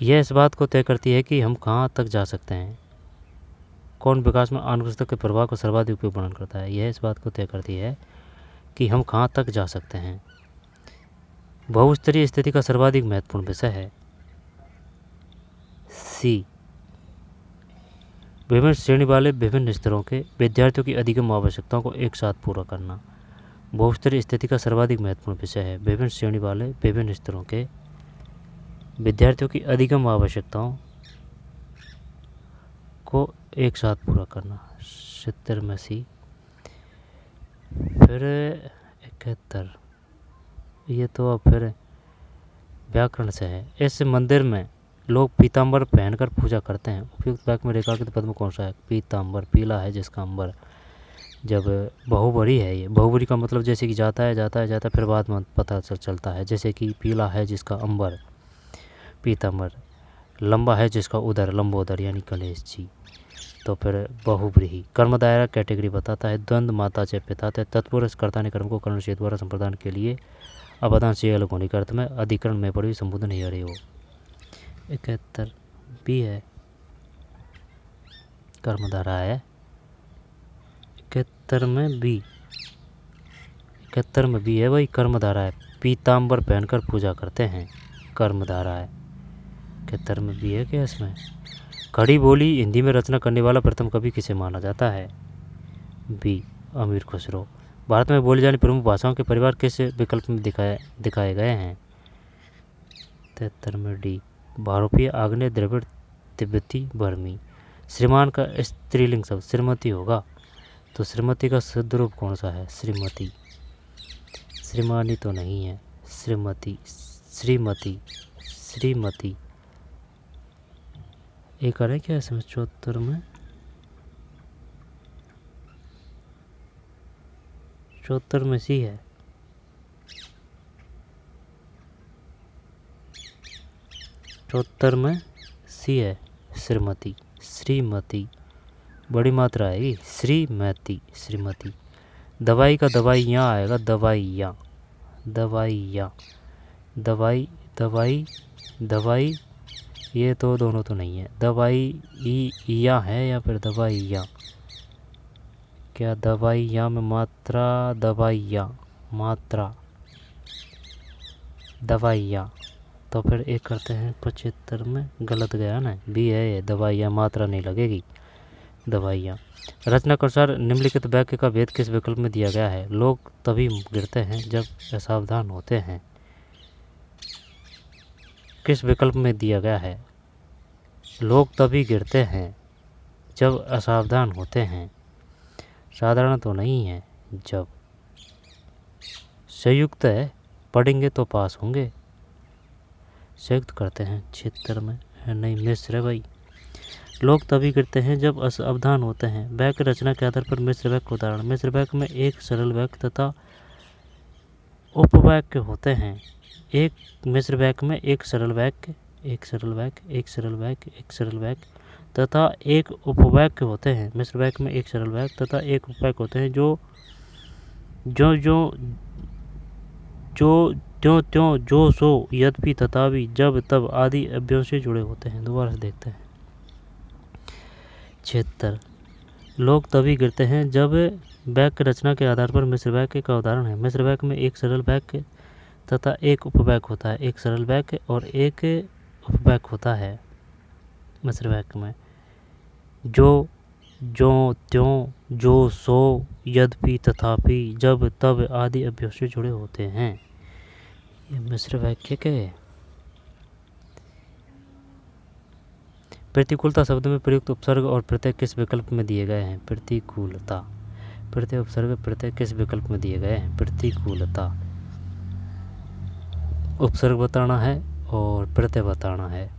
यह इस बात को तय करती है कि हम कहाँ तक जा सकते हैं। कौन विकास में आनुवंशिकता के प्रभाव का सर्वाधिक उपयुक्त वर्णन करता है? यह इस बात को तय करती है कि हम कहाँ तक जा सकते हैं। बहुस्तरीय स्थिति का सर्वाधिक महत्वपूर्ण विषय है? सी। विभिन्न श्रेणी वाले विभिन्न स्तरों के विद्यार्थियों की अधिगम आवश्यकताओं को एक साथ पूरा करना बहुस्तरीय स्थिति का सर्वाधिक महत्वपूर्ण विषय है। विभिन्न श्रेणी वाले विभिन्न स्तरों के विद्यार्थियों की अधिगम आवश्यकताओं को एक साथ पूरा करना 70 में सी। फिर 71 ये तो अब फिर व्याकरण से है। इस मंदिर में लोग पीताम्बर पहनकर पूजा करते हैं। उपयुक्त वाक्य में रेखांकित पद में कौन सा है? पीताम्बर पीला है जिसका अंबर। जब बहुबरी है, ये बहुबरी का मतलब जैसे कि जाता है फिर बाद में पता चलता है, जैसे कि पीला है जिसका अंबर पीताम्बर, लंबा है जिसका उदर लंबोदर यानी कलेश जी। तो फिर बहुब्रीही। कर्म दायरा कैटेगरी बताता है द्वंद्व माता च पिता तत्पुरुष कर्ता ने कर्म को कर्ण से द्वारा संप्रदान के लिए अवदान से अलग होने के अर्थ में अधिकरण में पड़ी संबोधन नहीं आ रही हो। 71 बी है कर्मधारा है। 71 में बी 71 में बी है भाई कर्मधारा है। पीताम्बर पहनकर पूजा करते हैं कर्मधारा है। 71 में बी है क्या इसमें? खड़ी बोली हिंदी में रचना करने वाला प्रथम कवि किसे माना जाता है? बी अमीर खुसरो। भारत में बोली जाने प्रमुख भाषाओं के परिवार किस विकल्प में दिखाए गए हैं? 73 में डी भारोपीय आग्नेय द्रविड़ तिब्बती बर्मी। श्रीमान का स्त्रीलिंग शब्द श्रीमती होगा, तो श्रीमती का शुद्ध रूप कौन सा है? श्रीमती। श्रीमानी तो नहीं है, श्रीमती श्रीमती श्रीमती। एक करें क्या इसमें 74 में? 74 में सी है। चौहत्तर में सी है, श्रीमती। श्रीमती बड़ी मात्रा आएगी, श्रीमती श्रीमती। दवाई का दवाई यहाँ आएगा, दवाइयाँ दवाइयाँ दवाई दवाई दवाई, ये तो दोनों तो नहीं है। दवाई या है या फिर दवाइयाँ, क्या दवाइयाँ में मात्रा, दवाइयाँ मात्रा दवाइयाँ, तो फिर एक करते हैं 75 में, गलत गया ना, बी है ये, दवाइयाँ मात्रा नहीं लगेगी, दवाइयाँ। रचना के अनुसार निम्नलिखित वाक्य का भेद किस विकल्प में दिया गया है? लोग तभी गिरते हैं जब असावधान होते हैं। किस विकल्प में दिया गया है? लोग तभी गिरते हैं जब असावधान होते हैं। साधारण तो नहीं है, जब। संयुक्त है, पढ़ेंगे तो पास होंगे। संयुक्त करते हैं 76 में, है नहीं, मिश्र है भाई। लोग तभी गिरते हैं जब असावधान होते हैं। वाक्य रचना के आधार पर मिश्र वाक्य उदाहरण। मिश्र वाक्य में एक सरल वाक्य तथा उपवाक्य होते हैं। एक मिश्र वाक्य में एक सरल वाक्य, एक सरल वाक्य, एक सरल वाक्य, एक सरल वाक्य तथा एक उपवाक्य होते हैं। मिश्र वाक्य में एक सरल वाक्य तथा एक उपवाक्य होते हैं जो जो जो जो त्यों त्यों, जो सो, यद्यपि, तथापि, जब तब आदि अव्ययों से जुड़े होते हैं। दोबारा से देखते हैं 76। लोग तभी गिरते हैं जब वाक्य रचना के आधार पर मिश्र वाक्य का उदाहरण है। मिश्र वाक्य में एक सरल वाक्य तथा एक उपवाक्य होता है। एक सरल वाक्य और एक उपवाक्य होता है मिश्र वाक्य में। जो, ज्यों त्यों, जो सो, यद्यपि, तथापि, जब तब आदि अव्ययों से जुड़े होते हैं। ये मिश्र वाक्य के। प्रतिकूलता शब्द में प्रयुक्त उपसर्ग और प्रत्यय किस विकल्प में दिए गए हैं? प्रतिकूलता, प्रत्यय, उपसर्ग, प्रत्यय किस विकल्प में दिए गए हैं? प्रतिकूलता। उपसर्ग बताना है और प्रत्यय बताना है।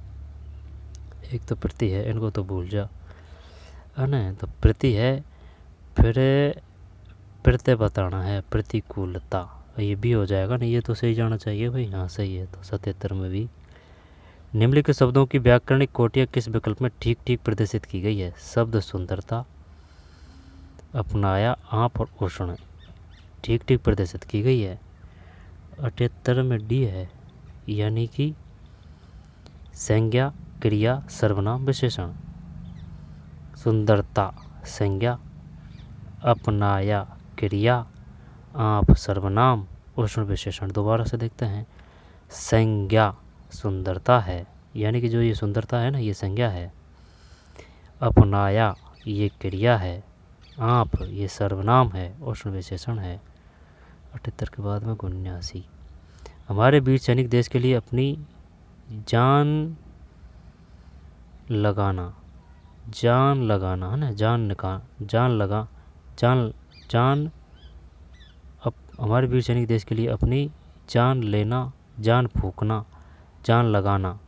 एक तो प्रति है, इनको तो भूल जा, है ना। तो प्रति है, फिर प्रत्यय बताना है, प्रतिकूलता। ये भी हो जाएगा ना, ये तो सही जाना चाहिए भाई। हाँ सही है, तो 77 में भी। निम्नलिखित शब्दों की व्याकरणिक कोटियाँ किस विकल्प में ठीक ठीक प्रदर्शित की गई है? शब्द सुंदरता, अपनाया, आप और उष्ण ठीक ठीक प्रदर्शित की गई है। 78 में डी है, यानी कि संज्ञा, क्रिया, सर्वनाम, विशेषण। सुंदरता संज्ञा, अपनाया क्रिया, आप सर्वनाम, उष्ण विशेषण। दोबारा से देखते हैं। संज्ञा सुंदरता है, यानी कि जो ये सुंदरता है ना, ये संज्ञा है। अपनाया ये क्रिया है, आप ये सर्वनाम है, उष्ण विशेषण है। 78 के बाद में 79। हमारे वीर सैनिक देश के लिए अपनी जान लगाना, जान लगाना है ना, हमारे वीर सैनिक देश के लिए अपनी जान लेना, जान फूकना, जान लगाना,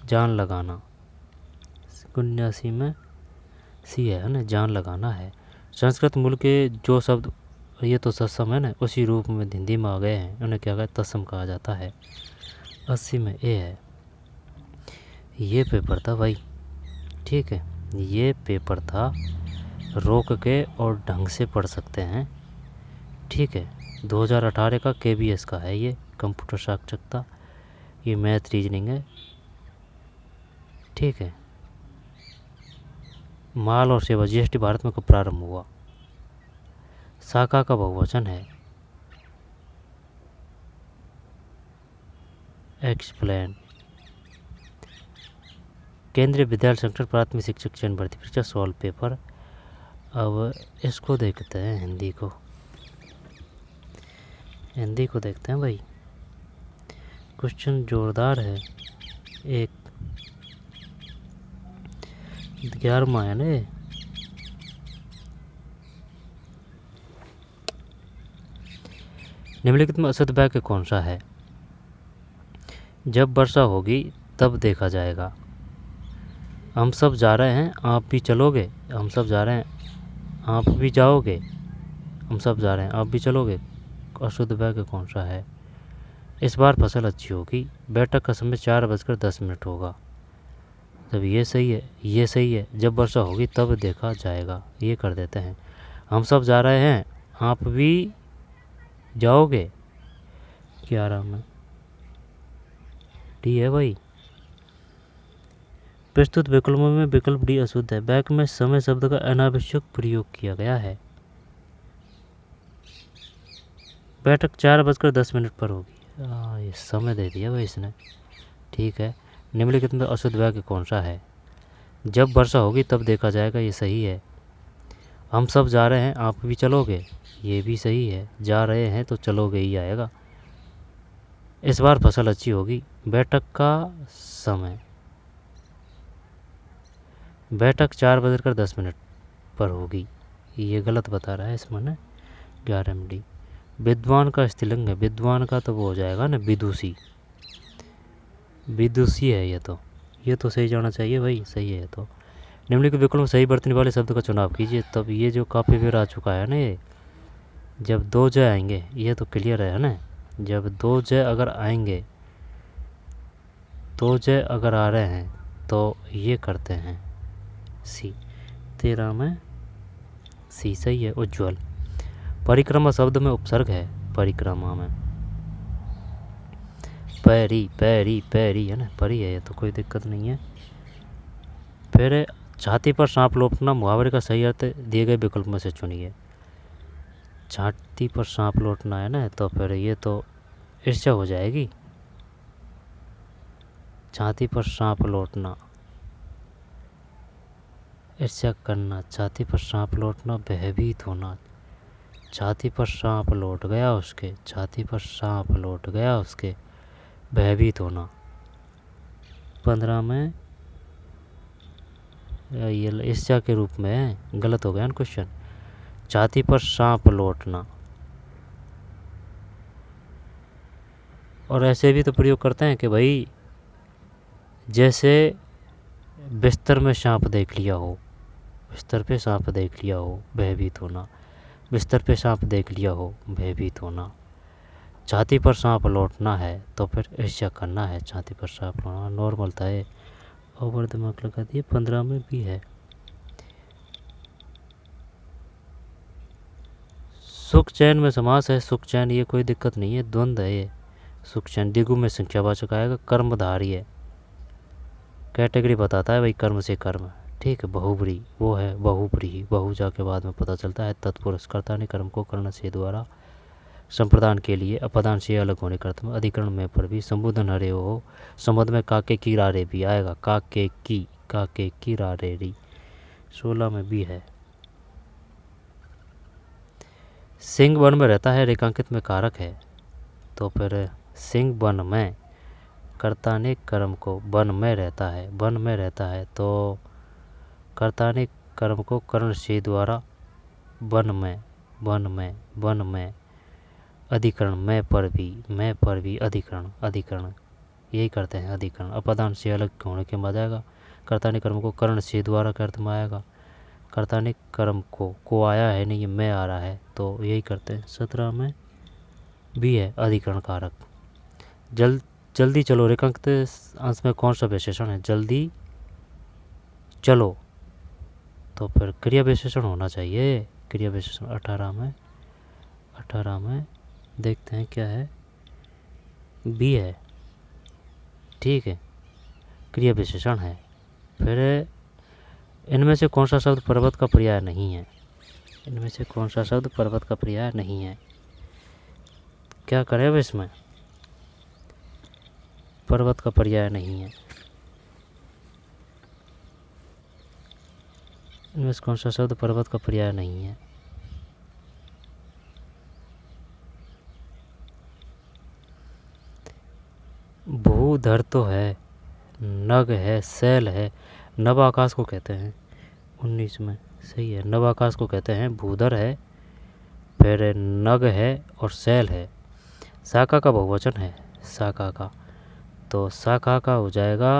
जान लगाना। 79 में सी है ना, जान लगाना है। संस्कृत मूल के जो शब्द, ये तो तत्सम है ना, उसी रूप में हिंदी में आ गए हैं, उन्हें क्या कहते, तत्सम कहा जाता है। 80 में ए है। ये पेपर था भाई, ठीक है, ये पेपर था, रोक के और ढंग से पढ़ सकते हैं, ठीक है। 2018 का KBS का है ये, कंप्यूटर साक्षरता। ये मैथ रीजनिंग है, ठीक है। माल और सेवा GST भारत में कब प्रारंभ हुआ? शाखा का बहुवचन है। एक्सप्लेन। केंद्रीय विद्यालय संगठन प्राथमिक शिक्षक चयन भर्ती परीक्षा सॉल्व पेपर। अब इसको देखते हैं, हिंदी को, हिंदी को देखते हैं भाई। क्वेश्चन जोरदार है। एक 11वां है ना। निम्नलिखित में असद वाक्य कौन सा है? जब वर्षा होगी तब देखा जाएगा। हम सब जा रहे हैं, आप भी चलोगे? हम सब जा रहे हैं, आप भी जाओगे, हम सब जा रहे हैं, आप भी चलोगे, अशुद्ध वाक्य कौन सा है? इस बार फसल अच्छी होगी, बैठक का समय 4:10 होगा। तब ये सही है, ये सही है, जब वर्षा होगी तब देखा जाएगा, ये कर देते हैं। हम सब जा रहे हैं, आप भी जाओगे, 11 में डी है भाई। प्रस्तुत विकल्पों में विकल्प डी अशुद्ध है। वाक्य में समय शब्द का अनावश्यक प्रयोग किया गया है। बैठक 4:10 पर होगी, ये समय दे दिया भाई इसने, ठीक है। निम्नलिखित में अशुद्ध वाक्य कौन सा है? जब वर्षा होगी तब देखा जाएगा, ये सही है। हम सब जा रहे हैं, आप भी चलोगे, ये भी सही है। जा रहे हैं तो चलोगे ही आएगा। इस बार फसल अच्छी होगी, बैठक का समय, बैठक 4:10 पर होगी, ये गलत बता रहा है इसमें ना, 11 में डी। विद्वान का स्त्रीलिंग है, विद्वान का तो वो हो जाएगा ना विदुषी, विदुषी है ये तो सही जाना चाहिए भाई, सही है ये तो। निम्नलिखित विकल्प में सही बरतने वाले शब्द का चुनाव कीजिए। तब ये जो काफ़ी बार आ चुका है ना, ये जब 2 ज आएंगे, ये तो क्लियर है ना, जब 2 ज अगर आएंगे, 2 ज अगर आ रहे हैं तो ये करते हैं सी। 13 में सी सही है। उज्ज्वल, परिक्रमा शब्द में उपसर्ग है, परिक्रमा में पैरी पैरी पैरी है ना, परी है, ये तो कोई दिक्कत नहीं है। फिर छाती पर सांप लौटना मुहावरे का सही अर्थ दिए गए विकल्प में से चुनिए। छाती पर सांप लौटना है ना, तो फिर ये तो ईर्ष्या हो जाएगी। छाती पर सांप लौटना, ईर्ष्या करना, छाती पर सांप लौटना, भयभीत होना। छाती पर सांप लौट गया उसके, छाती पर सांप लौट गया उसके, भयभीत होना। 15 में ये ईर्ष्या के रूप में है, गलत हो गया ना क्वेश्चन। छाती पर सांप लौटना, और ऐसे भी तो प्रयोग करते हैं कि भाई जैसे बिस्तर में सांप देख लिया हो, बिस्तर पे सांप देख लिया हो, भयभीत होना। बिस्तर पे सांप देख लिया हो, भयभीत होना। छाती पर सांप लौटना है तो फिर ईर्ष्या करना है, छाती पर सांप लौटना नॉर्मल था ये, ओवर दिमाग लगा दिए। 15 में भी है। सुख चैन में समास है, सुख चैन ये कोई दिक्कत नहीं है, द्वंद्व है ये। सुख चैन दिगु में संख्यावाचक आएगा, कर्मधारी है, कैटेगरी बताता है भाई, कर्म से कर्म, ठीक है। बहुब्री वो है, बहुब्री, बहु जाके बाद में पता चलता है। तत्पुरुष, कर्ता ने कर्म को कर्ण से द्वारा संप्रदान के लिए अपदान से अलग होने का अर्थ में। अधिकरण में पर भी संबोधन हरे हो, संबंध में काके की रारे भी आएगा, काके की रारे री। 16 में भी है। सिंह वन में रहता है, रेखांकित में कारक है, तो फिर सिंह वन में, कर्ता ने कर्म को, वन में रहता है, वन में रहता है, तो कर्ता ने कर्म को कर्ण से द्वारा वन में अधिकरण, मैं पर भी अधिकरण यही करते हैं, अधिकरण। अपदान से अलग होने के बाद आएगा। कर्ता ने कर्म को कर्ण से द्वारा के अर्थ में आएगा। कर्ता ने कर्म को आया है नहीं, ये मैं आ रहा है, तो यही करते हैं। 17 में भी है अधिकरण कारक। जल्दी चलो, रेखांकित अंश में कौन सा विशेषण है? जल्दी चलो, तो फिर क्रिया विशेषण होना चाहिए, क्रिया विशेषण। 18 में देखते हैं क्या है, बी है, ठीक है, क्रिया विशेषण है। फिर इनमें से कौन सा शब्द पर्वत का पर्याय नहीं है? इनमें से कौन सा शब्द पर्वत का पर्याय नहीं है? क्या करें अब इसमें? पर्वत का पर्याय नहीं है, इनमें से कौन सा शब्द पर्वत का पर्याय नहीं है? भूधर तो है, नग है, शैल है, नव आकाश को कहते हैं। 19 में सही है, नव आकाश को कहते हैं, भूधर है, फिर नग है और शैल है। शाखा का बहुवचन है, शाखा का, तो शाखा का हो जाएगा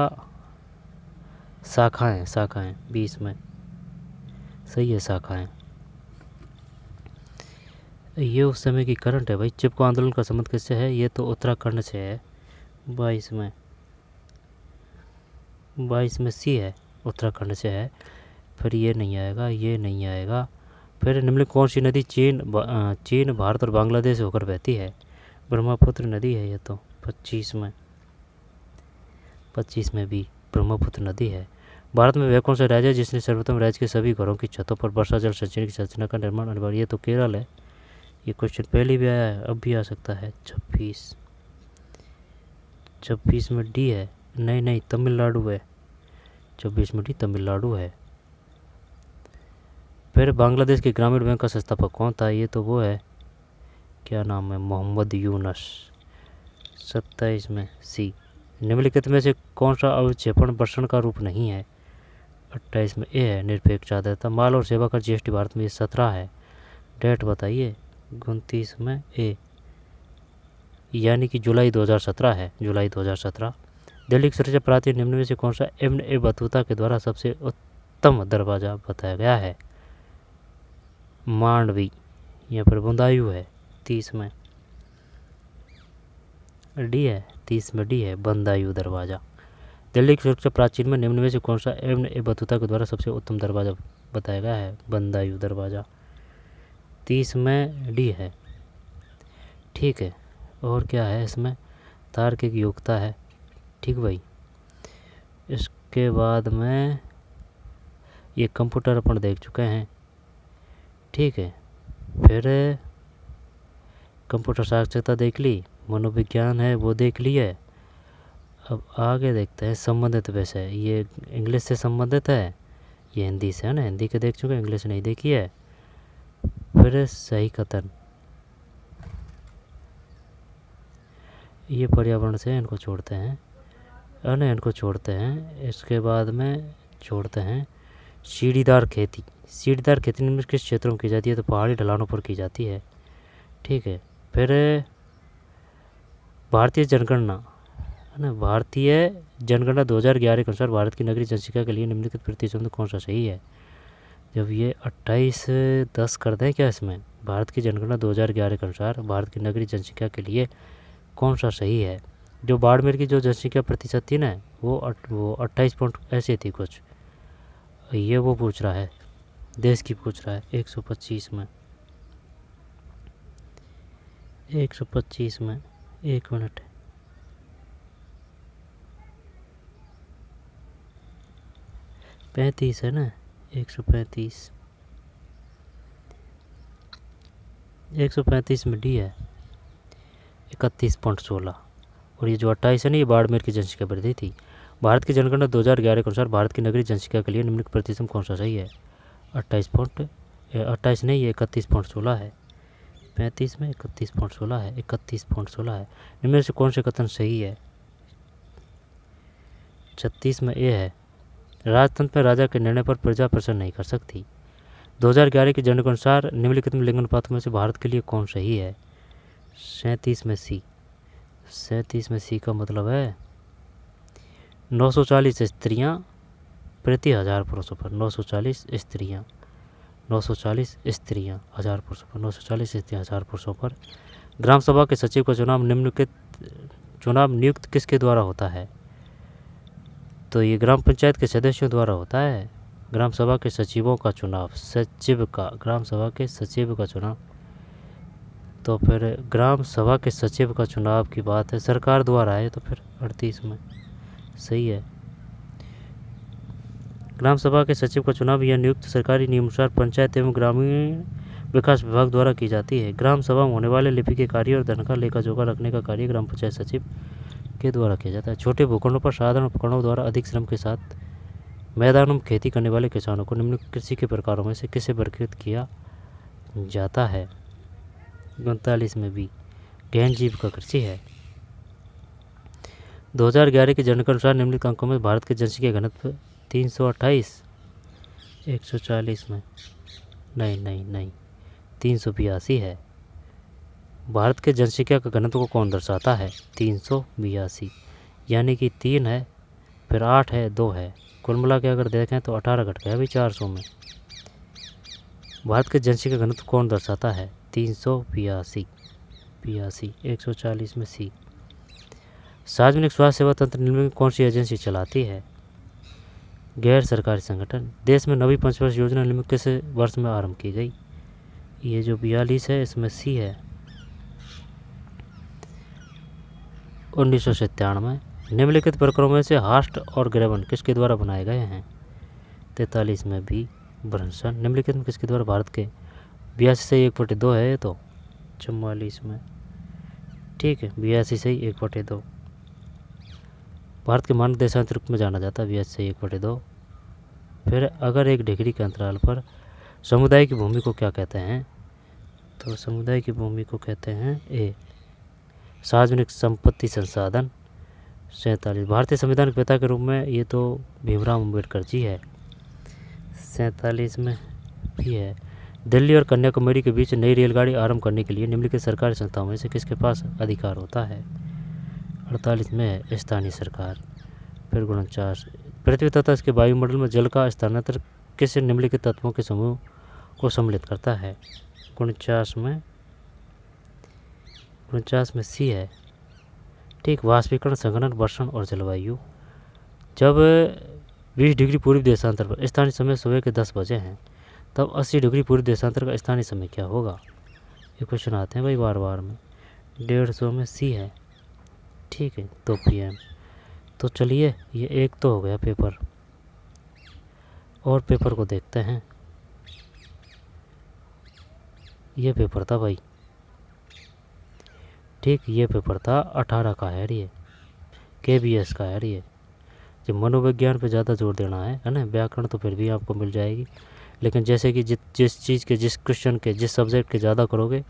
शाखाएं, 20 में सही है, शाखाएं। ये उस समय की करंट है भाई। चिपको आंदोलन का संबंध किससे है? ये तो उत्तराखंड से है। 22 में सी है, उत्तराखंड से है। फिर ये नहीं आएगा, ये नहीं आएगा। फिर निम्नलिखित कौन सी नदी चीन, भारत और बांग्लादेश होकर बहती है? ब्रह्मपुत्र नदी है ये तो। 25 में भी ब्रह्मपुत्र नदी है। भारत में वह कौन सा राज्य है जिसने सर्वप्रथम राज्य के सभी घरों की छतों पर वर्षा जल संचयन की संरचना का निर्माण अनिवार्य? ये तो केरल है। ये क्वेश्चन पहले भी आया है, अब भी आ सकता है। 26 में डी है। नहीं, तमिलनाडु है। 26 में डी तमिलनाडु है। फिर बांग्लादेश के ग्रामीण बैंक का संस्थापक कौन था? ये तो वो है, क्या नाम है, मोहम्मद यूनस। 27 में सी। निम्नलिखित में से कौन सा अवक्षेपण वर्षण का रूप नहीं है? 28 में ए है, निरपेक्ष आर्द्रता। माल और सेवा कर जीएसटी भारत में 17 है। डेट बताइए। 29 में ए, यानी कि जुलाई 2017 है, जुलाई 2017। दिल्ली की सुरक्षा प्राचीन निम्न में से कौन सा इब्न ए बतूता के द्वारा सबसे उत्तम दरवाज़ा बताया गया है? मांडवी, यहाँ पर बदायूं है। 30 में डी है, 30 में डी है, बदायूं दरवाज़ा। दिल्ली की सुरक्षा प्राचीन में निम्न में से कौन सा इब्न ए बतूता के द्वारा सबसे उत्तम दरवाज़ा बताया गया है? बदायूं दरवाज़ा। 30 में डी है। ठीक है, और क्या है इसमें? तार्किक योग्यता है। ठीक भाई। इसके बाद में ये कंप्यूटर अपन देख चुके हैं। ठीक है, फिर कंप्यूटर साक्षरता देख ली, मनोविज्ञान है वो देख ली है। अब आगे देखते हैं संबंधित विषय। ये इंग्लिश से संबंधित है, ये हिंदी से है ना, हिंदी के देख चुके हैं, इंग्लिश नहीं देखी है। फिर सही कथन, ये पर्यावरण से इनको छोड़ते हैं, इनको छोड़ते हैं। इसके बाद में छोड़ते हैं सीढ़ीदार खेती। सीढ़ीदार खेती निम्न किस क्षेत्रों में की जाती है? तो पहाड़ी ढलानों पर की जाती है। ठीक है, फिर भारतीय जनगणना है ना, भारतीय जनगणना 2011 के अनुसार भारत की नगरीय जनसंख्या के लिए निम्नलिखित प्रतिशत में कौन सा सही है? जब ये 28-10 कर दें क्या इसमें? भारत की जनगणना 2011 के अनुसार भारत की नगरीय जनसंख्या के लिए कौन सा सही है? जो बाड़मेर की जो जनसंख्या प्रतिशत थी ना, वो 28 पॉइंट ऐसे थी कुछ। ये वो पूछ रहा है, देश की पूछ रहा है। 125 में 125 में 1 मिनट, पैंतीस है ना, 135 में डी है, 31.16। और ये जो 28 है ना, ये बाड़मेर की जनसंख्या वृद्धि थी। भारत की जनगणना 2011 के अनुसार भारत की नगरीय जनसंख्या के लिए निम्नलिखित प्रतिशत कौन सा सही है? 28 नहीं, ये 31.16 है। 35 में 31.16 है, 31.16 है। इनमें से कौन से कथन सही है? 36 में ए है, राजतंत्र में राजा के निर्णय पर प्रजा प्रसन्न नहीं कर सकती। 2011 की जनगणना के अनुसार निम्नलिखित में लिंग अनुपातों में से भारत के लिए कौन सही है? 37 में सी। 37 में सी का मतलब है 940 स्त्रियाँ प्रति 1000 पुरुषों पर। 940 स्त्रियाँ 1000 पुरुषों पर, 940 स्त्रियाँ 1000 पुरुषों पर। ग्राम सभा के सचिव का चुनाव नियुक्त किसके द्वारा होता है? तो ये ग्राम पंचायत के सदस्यों द्वारा होता है। ग्राम सभा के सचिवों का चुनाव, ग्राम सभा के सचिव का चुनाव, तो फिर ग्राम सभा के सचिव का चुनाव की बात है, सरकार द्वारा है, तो फिर 38 में सही है। ग्राम सभा के सचिव का चुनाव या नियुक्त सरकारी नियमानुसार पंचायत एवं ग्रामीण विकास विभाग द्वारा की जाती है। ग्राम सभा में होने वाले लिपि के कार्य और धन का लेखा जोखा रखने का कार्य ग्राम पंचायत सचिव के द्वारा किया जाता है। छोटे भूखंडों पर साधारण उपकरणों द्वारा अधिक श्रम के साथ मैदानों में खेती करने वाले किसानों को निम्न कृषि के प्रकारों में से किसे वर्गीकृत किया जाता है? 39 में भी गहन जीविका कृषि है। 2011 की जनगणना के अनुसार निम्नलिखित अंकों में भारत के जनसंख्या घनत्व 328, 140 में नहीं 382 है। भारत के जनसंख्या का घनत्व को कौन दर्शाता है? 382, यानी कि 3 है, फिर 8 है, 2 है, कुल मिला के अगर देखें तो 18 घट गया अभी 400 में। भारत के जनसंख्या का घनत्व कौन दर्शाता है? 382 140 में सी। सार्वजनिक स्वास्थ्य सेवा तंत्र निम्न में कौन सी एजेंसी चलाती है? गैर सरकारी संगठन। देश में नवी पंचवर्ष योजना निम्न किस वर्ष में आरंभ की गई? ये जो 42 है इसमें सी है 1997। निम्नलिखित प्रकरणों में से हास्ट और ग्रेवन किसके द्वारा बनाए गए हैं? 43 में भी ब्रंसन। निम्नलिखित में किसके द्वारा भारत के 82 से 1/2 है ये तो 44 में। ठीक है 82 से 1/2 भारत के मानक देशांतर रूप में जाना जाता है 82 से 1/2। फिर अगर एक डिग्री के अंतराल पर समुदाय की भूमि को क्या कहते हैं? तो समुदाय की भूमि को कहते हैं ए सार्वजनिक संपत्ति संसाधन। 47 भारतीय संविधान के पिता के रूप में ये तो भीमराव अम्बेडकर जी है 47 में भी है। दिल्ली और कन्याकुमारी के बीच नई रेलगाड़ी आरंभ करने के लिए निम्नलिखित सरकारी संस्थाओं में से किसके पास अधिकार होता है? 48 में है स्थानीय सरकार। फिर 49 पृथ्वी तथा इसके वायुमंडल में जल का स्थानांतरण किस निम्नलिखित तत्वों के समूह को सम्मिलित करता है? 49 में सी है। ठीक वाष्पीकरण, संघनन, वर्षण और जलवायु। जब 20 डिग्री पूर्वी देशांतर पर स्थानीय समय सुबह के 10 बजे हैं तब 80 डिग्री पूर्वी देशांतर का स्थानीय समय क्या होगा? ये क्वेश्चन आते हैं भाई बार बार में। 150 में सी है। ठीक है 2 PM। तो चलिए ये एक तो हो गया पेपर, और पेपर को देखते हैं। ये पेपर था भाई। ठीक ये पेपर था 18 का है ये KBS का है ये। जब मनोविज्ञान पे ज़्यादा जोर देना है ना, व्याकरण तो फिर भी आपको मिल जाएगी, लेकिन जैसे कि जिस चीज़ के जिस क्वेश्चन के जिस सब्जेक्ट के ज़्यादा करोगे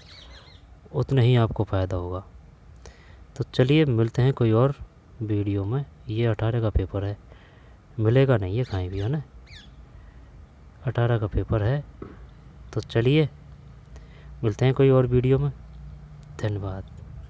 उतना ही आपको फ़ायदा होगा। तो चलिए मिलते हैं कोई और वीडियो में। ये 18 का पेपर है, मिलेगा नहीं ये कहीं भी है ना, 18 का पेपर है। तो चलिए मिलते हैं कोई और वीडियो में। धन्यवाद।